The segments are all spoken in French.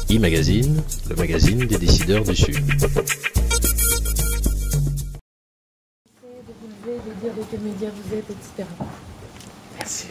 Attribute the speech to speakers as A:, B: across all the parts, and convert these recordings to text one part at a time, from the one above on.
A: E-Magazine, le magazine des décideurs du Sud.
B: De vous lever, de dire de quel média vous êtes, etc.
A: Merci.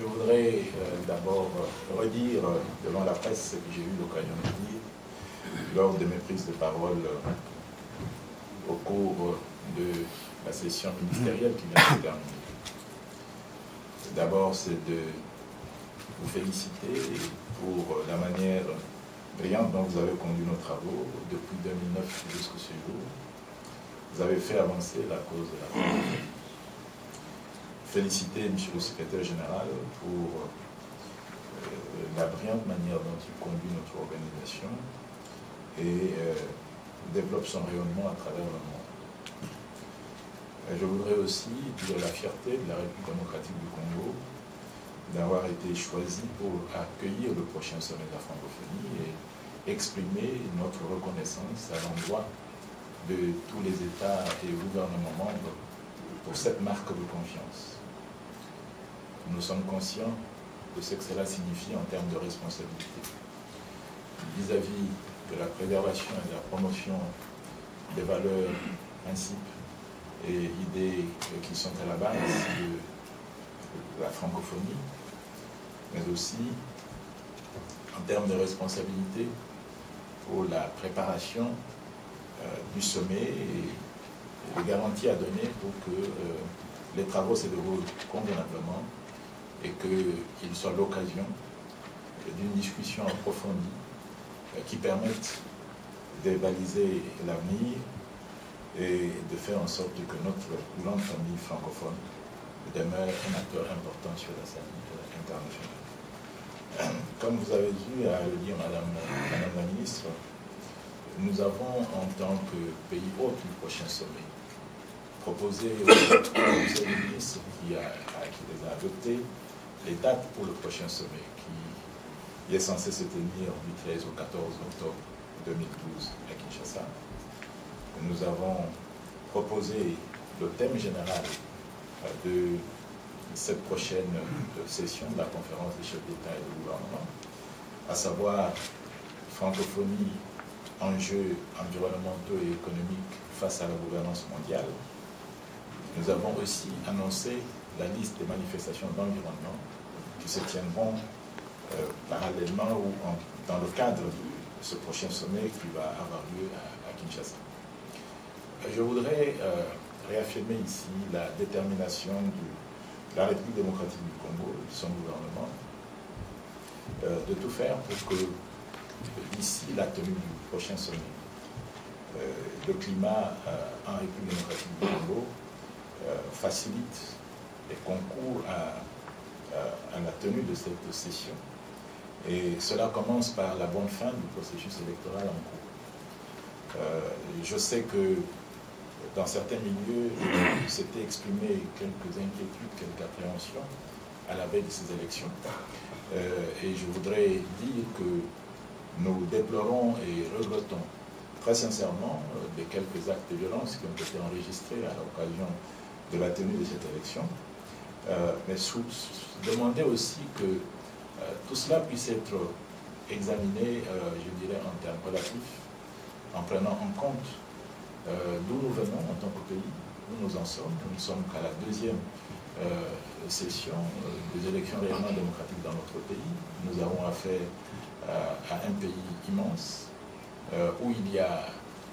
C: Je voudrais d'abord redire devant la presse ce que j'ai eu l'occasion de dire lors de mes prises de parole au cours de la session ministérielle qui vient de se terminer. D'abord, c'est de vous féliciter pour la manière brillante dont vous avez conduit nos travaux depuis 2009 jusqu'à ce jour. Vous avez fait avancer la cause de la France. Féliciter M. le secrétaire général pour la brillante manière dont il conduit notre organisation et développe son rayonnement à travers le monde. Je voudrais aussi dire la fierté de la République démocratique du Congo d'avoir été choisi pour accueillir le prochain sommet de la francophonie et exprimer notre reconnaissance à l'endroit de tous les États et gouvernements membres pour cette marque de confiance. Nous sommes conscients de ce que cela signifie en termes de responsabilité vis-à-vis de la préservation et de la promotion des valeurs, principes et idées qui sont à la base de la francophonie, mais aussi en termes de responsabilité pour la préparation du sommet et les garanties à donner pour que les travaux se déroulent convenablement et qu'il soit l'occasion d'une discussion approfondie qui permette de baliser l'avenir et de faire en sorte que notre grande famille francophone demeure un acteur important sur la scène internationale. Comme vous avez dû le dire, Madame la Ministre, nous avons, en tant que pays hôte du prochain sommet, proposé au Conseil des ministres qui les a adoptés les dates pour le prochain sommet qui est censé se tenir du 13 au 14 octobre 2012 à Kinshasa. Nous avons proposé le thème général de cette prochaine session de la conférence des chefs d'État et de gouvernement, à savoir francophonie, enjeux environnementaux et économiques face à la gouvernance mondiale. Nous avons aussi annoncé la liste des manifestations d'environnement qui se tiendront parallèlement ou dans le cadre de ce prochain sommet qui va avoir lieu à Kinshasa. Je voudrais réaffirmer ici la détermination de la République démocratique du Congo, de son gouvernement, de tout faire pour que d'ici la tenue du prochain sommet, le climat en République démocratique du Congo facilite et concourt à la tenue de cette session. Et cela commence par la bonne fin du processus électoral en cours. Je sais que dans certains milieux, il s'était exprimé quelques inquiétudes, quelques appréhensions à la veille de ces élections. Et je voudrais dire que nous déplorons et regrettons très sincèrement les quelques actes de violence qui ont été enregistrés à l'occasion de la tenue de cette élection. Mais demander aussi que tout cela puisse être examiné, je dirais, en termes relatifs, en prenant en compte d'où nous venons en tant que pays, où nous en sommes. Nous ne sommes qu'à la deuxième session des élections réellement démocratiques dans notre pays. Nous avons affaire à un pays immense, où il y a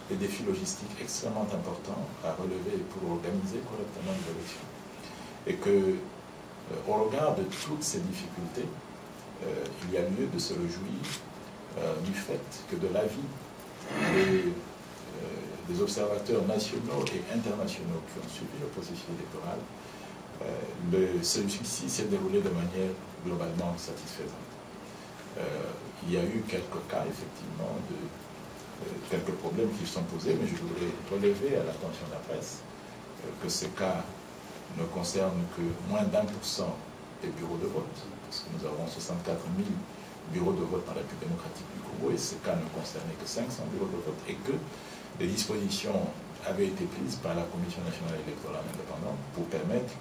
C: des défis logistiques extrêmement importants à relever pour organiser correctement les élections. Et que, au regard de toutes ces difficultés, il y a lieu de se réjouir du fait que de l'avis des observateurs nationaux et internationaux qui ont suivi le processus électoral, Celui-ci s'est déroulé de manière globalement satisfaisante. Il y a eu quelques cas, effectivement, de quelques problèmes qui se sont posés, mais je voudrais relever à l'attention de la presse que ces cas ne concernent que moins d'1% des bureaux de vote, parce que nous avons 64 000 bureaux de vote dans la République démocratique du Congo, et ces cas ne concernaient que 500 bureaux de vote, et que des dispositions avaient été prises par la Commission nationale électorale indépendante pour permettre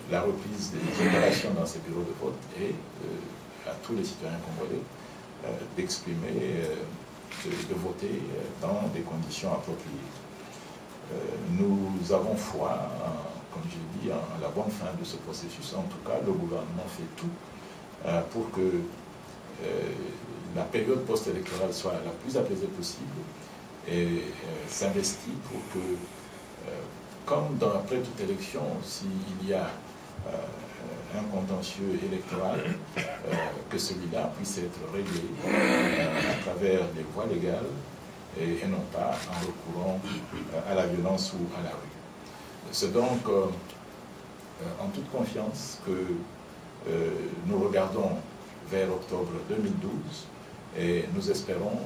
C: la reprise des opérations dans ces bureaux de vote et à tous les citoyens congolais d'exprimer, de voter dans des conditions appropriées. Nous avons foi, comme j'ai dit, en la bonne fin de ce processus. En tout cas, le gouvernement fait tout pour que la période post-électorale soit la plus apaisée possible et s'investit pour que, comme après toute élection, s'il y a un contentieux électoral, que celui-là puisse être réglé à travers des voies légales et non pas en recourant à la violence ou à la rue. C'est donc en toute confiance que nous regardons vers octobre 2012 et nous espérons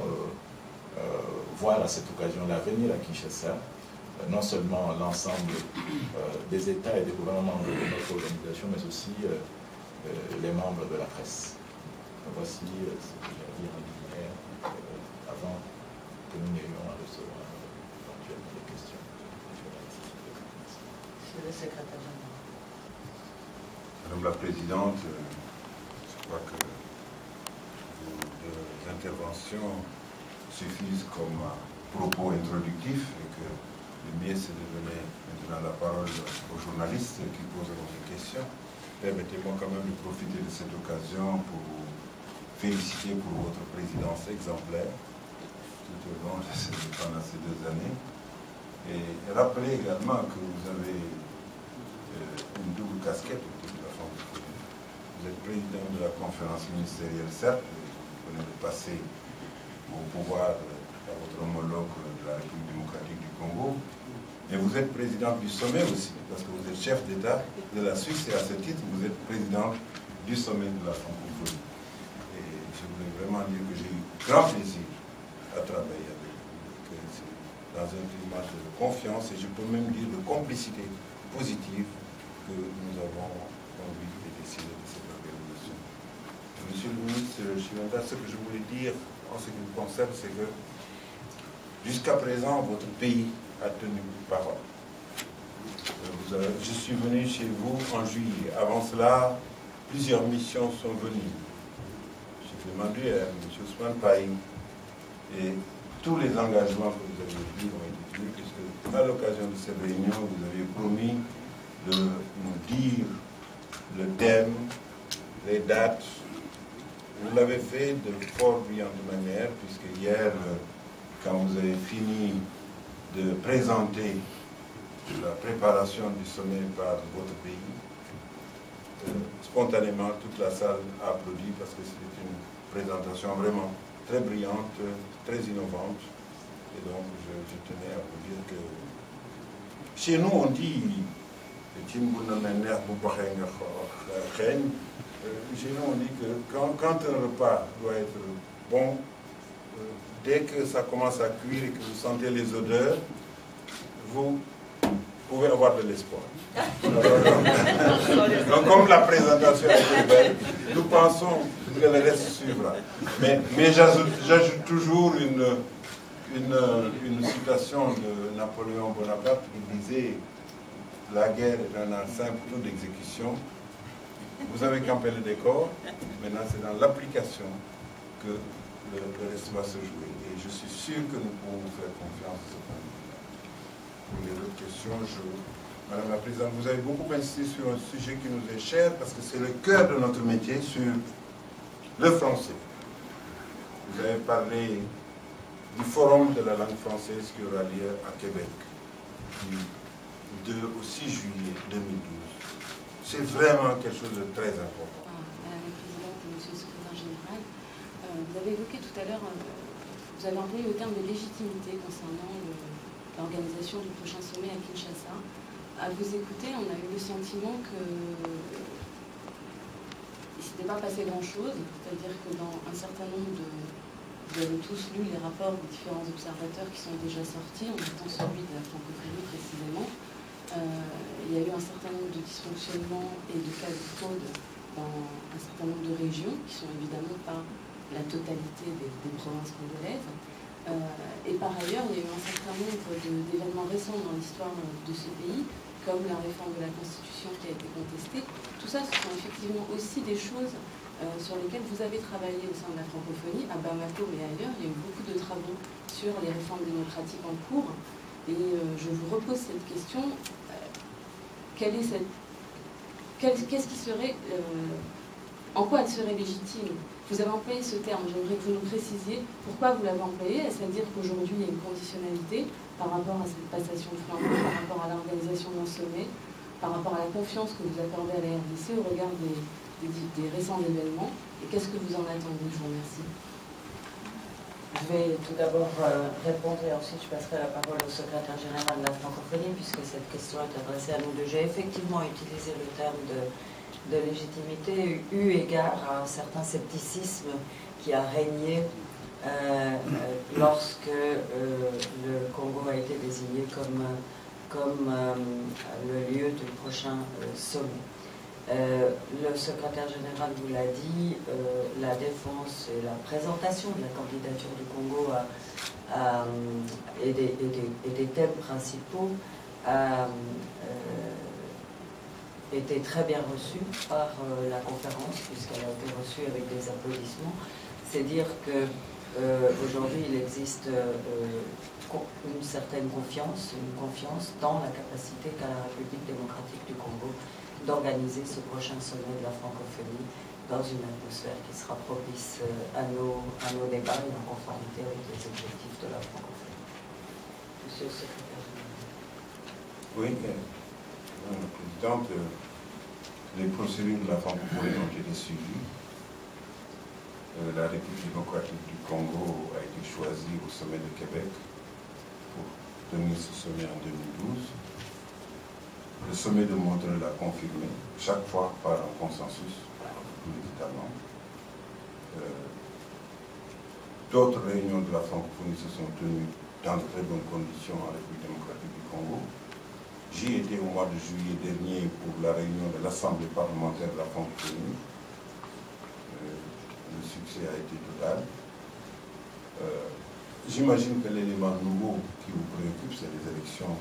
C: voir à cette occasion-là venir à Kinshasa non seulement l'ensemble des États et des gouvernements de notre organisation, mais aussi les membres de la presse. Voici ce que j'ai à dire en liminaire avant que nous n'ayons à recevoir éventuellement des questions.
D: Monsieur le secrétaire général.
E: Madame la Présidente, je crois que vos deux interventions suffisent comme propos introductifs et que le mieux c'est de donner maintenant la parole aux journalistes qui poseront des questions. Permettez-moi quand même de profiter de cette occasion pour vous féliciter pour votre présidence exemplaire tout au long pendant ces 2 années et rappeler également que vous avez une double casquette autour de la fonction. Vous êtes président de la conférence ministérielle, certes, vous venez de passer au pouvoir à votre homologue de la République démocratique du Congo, mais vous êtes président du sommet aussi, parce que vous êtes chef d'État de la Suisse et à ce titre, vous êtes président du sommet de la francophonie. Et je voulais vraiment dire que j'ai eu grand plaisir à travailler avec vous, que c'est dans un climat de confiance et je peux même dire de complicité positive que nous avons envie de décider de cette organisation. Monsieur le ministre Chilanda, ce que je voulais dire en ce qui me concerne, c'est que jusqu'à présent, votre pays a tenu parole. Je suis venu chez vous en juillet. Avant cela, plusieurs missions sont venues. J'ai demandé à M. Ousmane Paye et tous les engagements que vous avez pris ont été tenus, puisque à l'occasion de cette réunion, vous avez promis de nous dire le thème, les dates. Vous l'avez fait de fort brillante manière, puisque hier, quand vous avez fini de présenter la préparation du sommet par votre pays, spontanément, toute la salle a applaudi parce que c'était une présentation vraiment très brillante, très innovante. Et donc, je tenais à vous dire que chez nous, on dit chez nous, on dit que quand un repas doit être bon, dès que ça commence à cuire et que vous sentez les odeurs, vous pouvez avoir de l'espoir. Donc, comme la présentation est belle, nous pensons que le reste suivra. Mais j'ajoute toujours une citation de Napoléon Bonaparte qui disait « La guerre est un art simple d'exécution. Vous avez campé le décor, maintenant c'est dans l'application que le reste va se jouer. Et je suis sûr que nous pouvons vous faire confiance à ce point de vue-là. Pour les autres questions, Madame la Présidente, vous avez beaucoup insisté sur un sujet qui nous est cher parce que c'est le cœur de notre métier, sur le français. Vous avez parlé du forum de la langue française qui aura lieu à Québec, du 2 au 6 juillet 2012. C'est vraiment quelque chose de très important.
B: Madame la Présidente et Monsieur le Secrétaire Général, vous avez évoqué tout à l'heure, vous avez employé le terme de légitimité concernant l'organisation du prochain sommet à Kinshasa. à vous écouter, on a eu le sentiment que il ne s'était pas passé grand-chose, c'est-à-dire que dans un certain nombre de... Vous avez tous lu les rapports des différents observateurs qui sont déjà sortis, on attend celui de la francophonie précisément. Il y a eu un certain nombre de dysfonctionnements et de cas de fraude dans un certain nombre de régions, qui sont évidemment pas la totalité des provinces congolaises. Et par ailleurs, il y a eu un certain nombre d'événements récents dans l'histoire de ce pays, comme la réforme de la Constitution qui a été contestée. Tout ça, ce sont effectivement aussi des choses sur lesquelles vous avez travaillé au sein de la francophonie, à Bamako et ailleurs. Il y a eu beaucoup de travaux sur les réformes démocratiques en cours. Et je vous repose cette question. Qu'est-ce qui serait... en quoi elle serait légitime? Vous avez employé ce terme, j'aimerais que vous nous précisiez pourquoi vous l'avez employé. Est-ce à dire qu'aujourd'hui il y a une conditionnalité par rapport à cette passation de flambeau, par rapport à l'organisation d'un sommet, par rapport à la confiance que vous accordez à la RDC au regard des récents événements, et qu'est-ce que vous en attendez? Je vous remercie.
D: Je vais tout d'abord répondre et ensuite je passerai la parole au secrétaire général de la francophonie puisque cette question est adressée à nous deux. J'ai effectivement utilisé le terme de légitimité eu égard à un certain scepticisme qui a régné lorsque le Congo a été désigné comme le lieu du prochain sommet. Le secrétaire général vous l'a dit, la défense et la présentation de la candidature du Congo et des thèmes principaux a été très bien reçue par la conférence, puisqu'elle a été reçue avec des applaudissements. C'est dire que aujourd'hui il existe une certaine confiance, dans la capacité qu'a la République démocratique du Congo d'organiser ce prochain sommet de la francophonie dans une atmosphère qui sera propice à nos débats et en conformité avec les objectifs de la francophonie. Monsieur le secrétaire général.
E: Oui, Madame la Présidente, les procédures de la francophonie ont été suivies. La République démocratique du Congo a été choisie au sommet de Québec pour tenir ce sommet en 2012. Le sommet de Montreux l'a confirmé, chaque fois par un consensus, évidemment. D'autres réunions de la francophonie se sont tenues dans de très bonnes conditions en République démocratique du Congo. J'y étais au mois de juillet dernier pour la réunion de l'Assemblée parlementaire de la francophonie. Le succès a été total. J'imagine que l'élément nouveau qui vous préoccupe, c'est les élections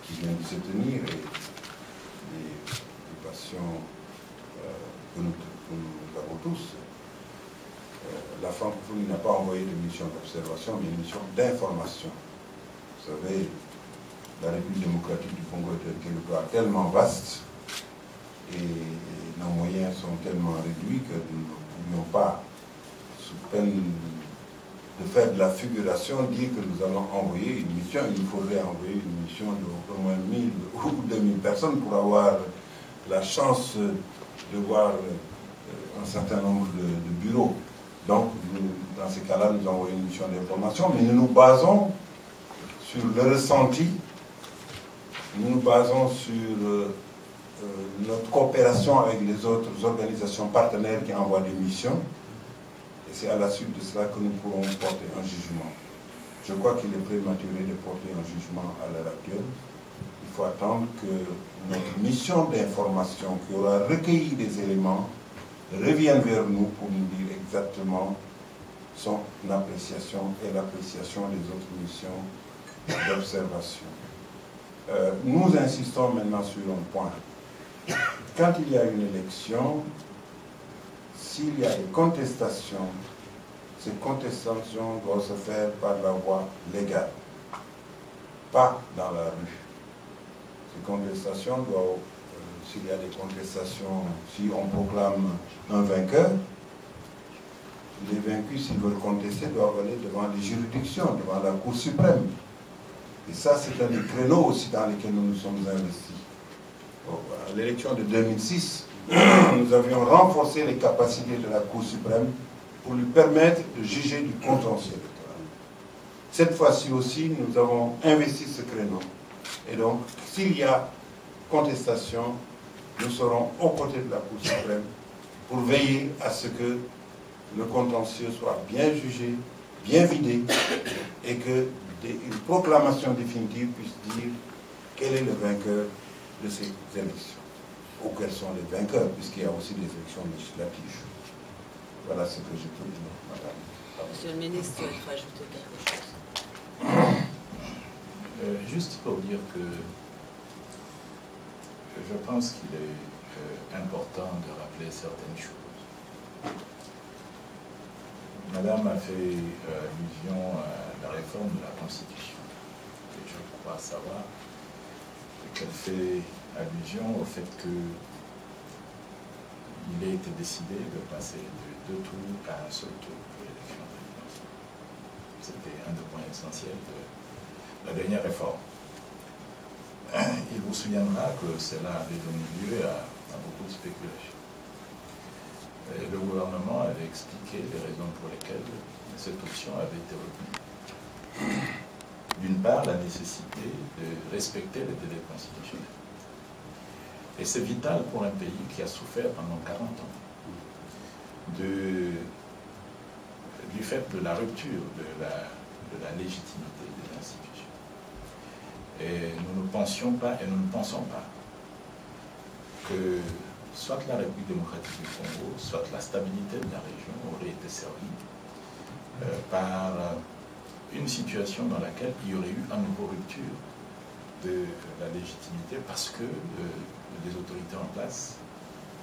E: qui viennent de se tenir et les occupations que nous avons tous. La francophonie n'a pas envoyé de mission d'observation, mais une mission d'information. Vous savez, la République démocratique du Congo est un territoire tellement vaste et nos moyens sont tellement réduits que nous ne pouvions pas, sous peine de faire de la figuration, dire que nous allons envoyer une mission. Il faudrait envoyer une mission d'au moins 1000 ou 2000 personnes pour avoir la chance de voir un certain nombre de bureaux. Donc, dans ces cas-là, nous envoyons une mission d'information, mais nous nous basons sur le ressenti, nous nous basons sur notre coopération avec les autres organisations partenaires qui envoient des missions. Et c'est à la suite de cela que nous pourrons porter un jugement. Je crois qu'il est prématuré de porter un jugement à l'heure actuelle. Il faut attendre que notre mission d'information qui aura recueilli des éléments revienne vers nous pour nous dire exactement son appréciation et l'appréciation des autres missions d'observation. Nous insistons maintenant sur un point. Quand il y a une élection, s'il y a des contestations, ces contestations doivent se faire par la voie légale, pas dans la rue. Ces contestations doivent, s'il y a des contestations, si on proclame un vainqueur, les vaincus, s'ils veulent contester, doivent aller devant les juridictions, devant la Cour suprême. Et ça, c'est un des créneaux aussi dans lesquels nous nous sommes investis. À l'élection de 2006, nous avions renforcé les capacités de la Cour suprême pour lui permettre de juger du contentieux électoral. Cette fois-ci aussi, nous avons investi ce créneau. Et donc, s'il y a contestation, nous serons aux côtés de la Cour suprême pour veiller à ce que le contentieux soit bien jugé, bien vidé, et que une proclamation définitive puisse dire quel est le vainqueur de ces élections, ou quels sont les vainqueurs, puisqu'il y a aussi des élections législatives. Voilà ce que je peux dire, madame.
D: Monsieur le ministre, il faut ajouter quelque chose.
C: Juste pour dire que je pense qu'il est important de rappeler certaines choses. Madame a fait allusion à la réforme de la Constitution. Et je crois savoir qu'elle fait allusion au fait qu'il a été décidé de passer de 2 tours à un seul tour pour l'élection présidentielle. C'était un des points essentiels de la dernière réforme. Il vous souviendra que cela avait donné lieu à beaucoup de spéculations. Et le gouvernement avait expliqué les raisons pour lesquelles cette option avait été retenue. D'une part, la nécessité de respecter les délais constitutionnels. Et c'est vital pour un pays qui a souffert pendant 40 ans du fait de la rupture de la légitimité des institutions. Et nous ne pensions pas, et nous ne pensons pas, que soit la République démocratique du Congo, soit la stabilité de la région aurait été servie par une situation dans laquelle il y aurait eu à nouveau rupture de la légitimité parce que les autorités en place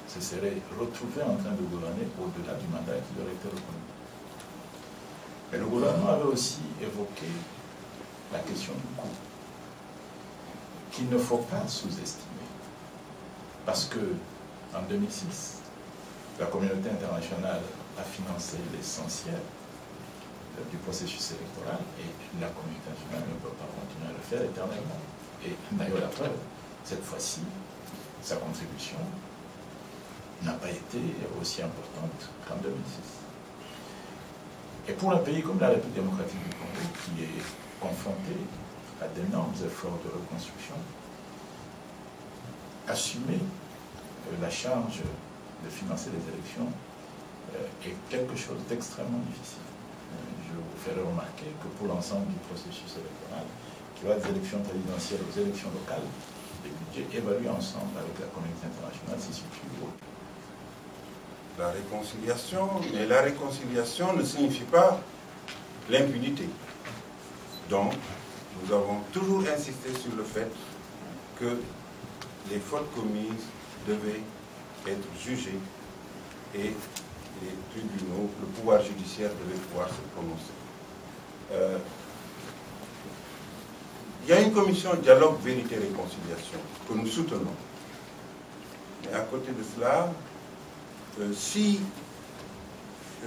C: se seraient retrouvées en train de gouverner au-delà du mandat qui leur était reconnu. Mais le gouvernement avait aussi évoqué la question du coût, qu'il ne faut pas sous-estimer. Parce que en 2006, la communauté internationale a financé l'essentiel du processus électoral et la communauté internationale ne peut pas continuer à le faire éternellement. Et d'ailleurs, la preuve, cette fois-ci, sa contribution n'a pas été aussi importante qu'en 2006. Et pour un pays comme la République démocratique du Congo, qui est confronté à d'énormes efforts de reconstruction, assumer la charge de financer les élections est quelque chose d'extrêmement difficile. Je vous ferai remarquer que pour l'ensemble du processus électoral, qui va des élections présidentielles aux élections locales, les budgets évalués ensemble avec la communauté internationale s'y situent haut.
E: La réconciliation, mais la réconciliation ne signifie pas l'impunité. Donc, nous avons toujours insisté sur le fait que les fautes commises devaient être jugées et les tribunaux, le pouvoir judiciaire devait pouvoir se prononcer. Il y a une commission dialogue, vérité, réconciliation que nous soutenons. Mais à côté de cela, si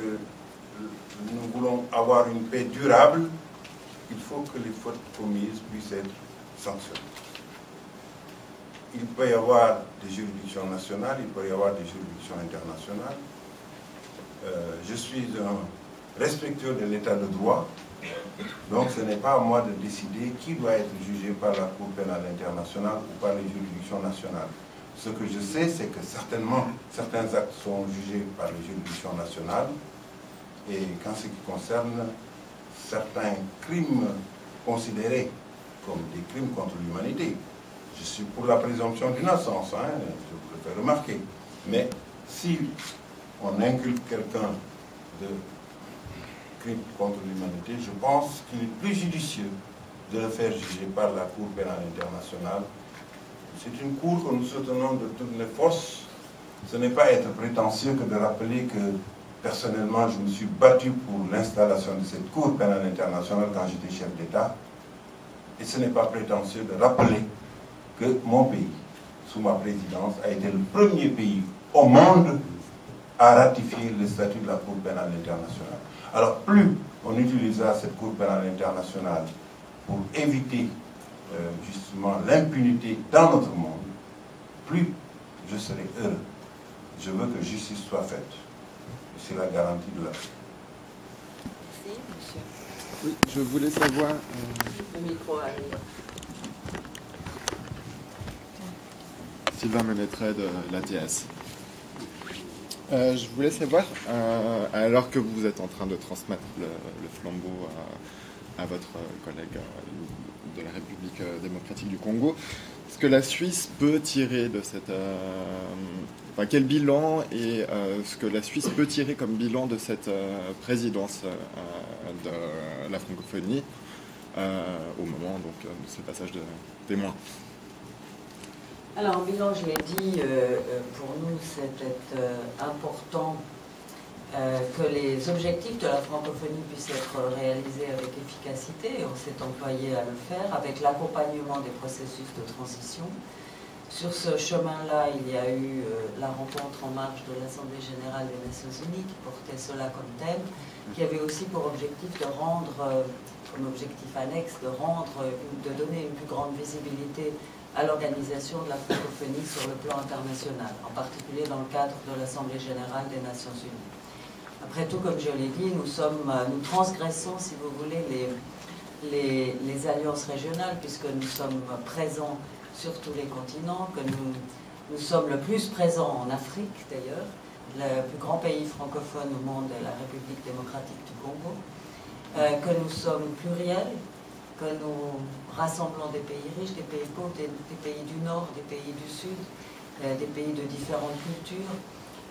E: nous voulons avoir une paix durable, il faut que les fautes commises puissent être sanctionnées. Il peut y avoir des juridictions nationales, il peut y avoir des juridictions internationales. Je suis un respectueux de l'état de droit, donc ce n'est pas à moi de décider qui doit être jugé par la Cour pénale internationale ou par les juridictions nationales. Ce que je sais, c'est que certainement, certains actes sont jugés par les juridictions nationales, et qu'en ce qui concerne certains crimes considérés comme des crimes contre l'humanité, je suis pour la présomption d'innocence, hein, je vous le fais remarquer. Mais si on inculpe quelqu'un de crime contre l'humanité, je pense qu'il est plus judicieux de le faire juger par la Cour pénale internationale. C'est une cour que nous soutenons de toutes les forces. Ce n'est pas être prétentieux que de rappeler que, personnellement, je me suis battu pour l'installation de cette Cour pénale internationale quand j'étais chef d'État. Et ce n'est pas prétentieux de rappeler que mon pays, sous ma présidence, a été le premier pays au monde à ratifier le statut de la Cour pénale internationale. Alors, plus on utilisera cette Cour pénale internationale pour éviter justement l'impunité dans notre monde, plus je serai heureux. Je veux que justice soit faite. C'est la garantie de la paix.
D: Merci, monsieur.
F: Oui, je voulais savoir...
D: Le micro arrive.
F: Sylvain Ménétret de l'ATS. Je voulais savoir, alors que vous êtes en train de transmettre le flambeau à votre collègue de la République démocratique du Congo, ce que la Suisse peut tirer de cette... quel bilan et ce que la Suisse peut tirer comme bilan de cette présidence de la francophonie au moment donc, de ce passage de témoin.
D: Alors, bilan, je l'ai dit, pour nous, c'était important que les objectifs de la francophonie puissent être réalisés avec efficacité. On s'est employé à le faire avec l'accompagnement des processus de transition. Sur ce chemin-là, il y a eu la rencontre en marge de l'Assemblée générale des Nations unies qui portait cela comme thème, qui avait aussi pour objectif de rendre, comme objectif annexe, de donner une plus grande visibilité à l'organisation de la francophonie sur le plan international, en particulier dans le cadre de l'Assemblée générale des Nations unies. Après tout, comme je l'ai dit, nous transgressons, si vous voulez, les alliances régionales, puisque nous sommes présents sur tous les continents, que nous sommes le plus présents en Afrique d'ailleurs. Le plus grand pays francophone au monde est la République démocratique du Congo, que nous sommes pluriels, que nous rassemblons des pays riches, des pays pauvres, des pays du Nord, des pays du Sud, des pays de différentes cultures.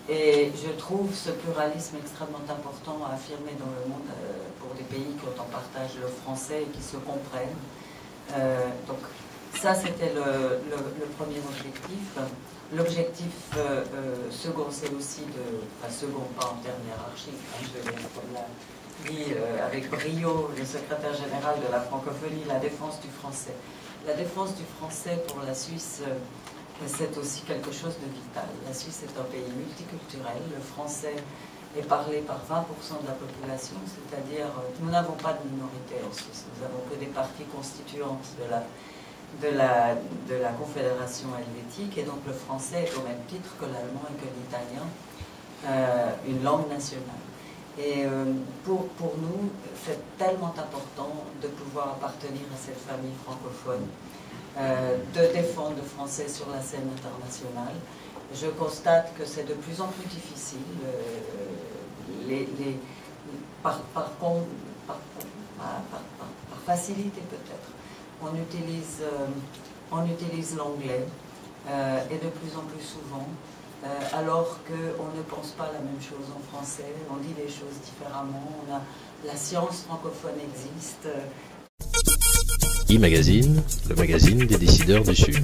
D: Et je trouve ce pluralisme extrêmement important à affirmer dans le monde pour des pays qui ont en partage le français et qui se comprennent. Donc ça, c'était le premier objectif. L'objectif second, c'est aussi second, pas en termes hiérarchiques, je vais dire comme l'a dit avec brio le secrétaire général de la francophonie, la défense du français. La défense du français pour la Suisse, c'est aussi quelque chose de vital. La Suisse est un pays multiculturel. Le français est parlé par 20% de la population, c'est-à-dire nous n'avons pas de minorité en Suisse. Nous n'avons que des parties constituantes de la Confédération helvétique, et donc le français est au même titre que l'allemand et que l'italien une langue nationale. Et pour nous, c'est tellement important de pouvoir appartenir à cette famille francophone, de défendre le français sur la scène internationale. Je constate que c'est de plus en plus difficile. Par facilité peut-être, on utilise l'anglais et de plus en plus souvent, alors qu'on ne pense pas la même chose en français, on dit les choses différemment, la science francophone existe.
A: E-Magazine, le magazine des décideurs du Sud.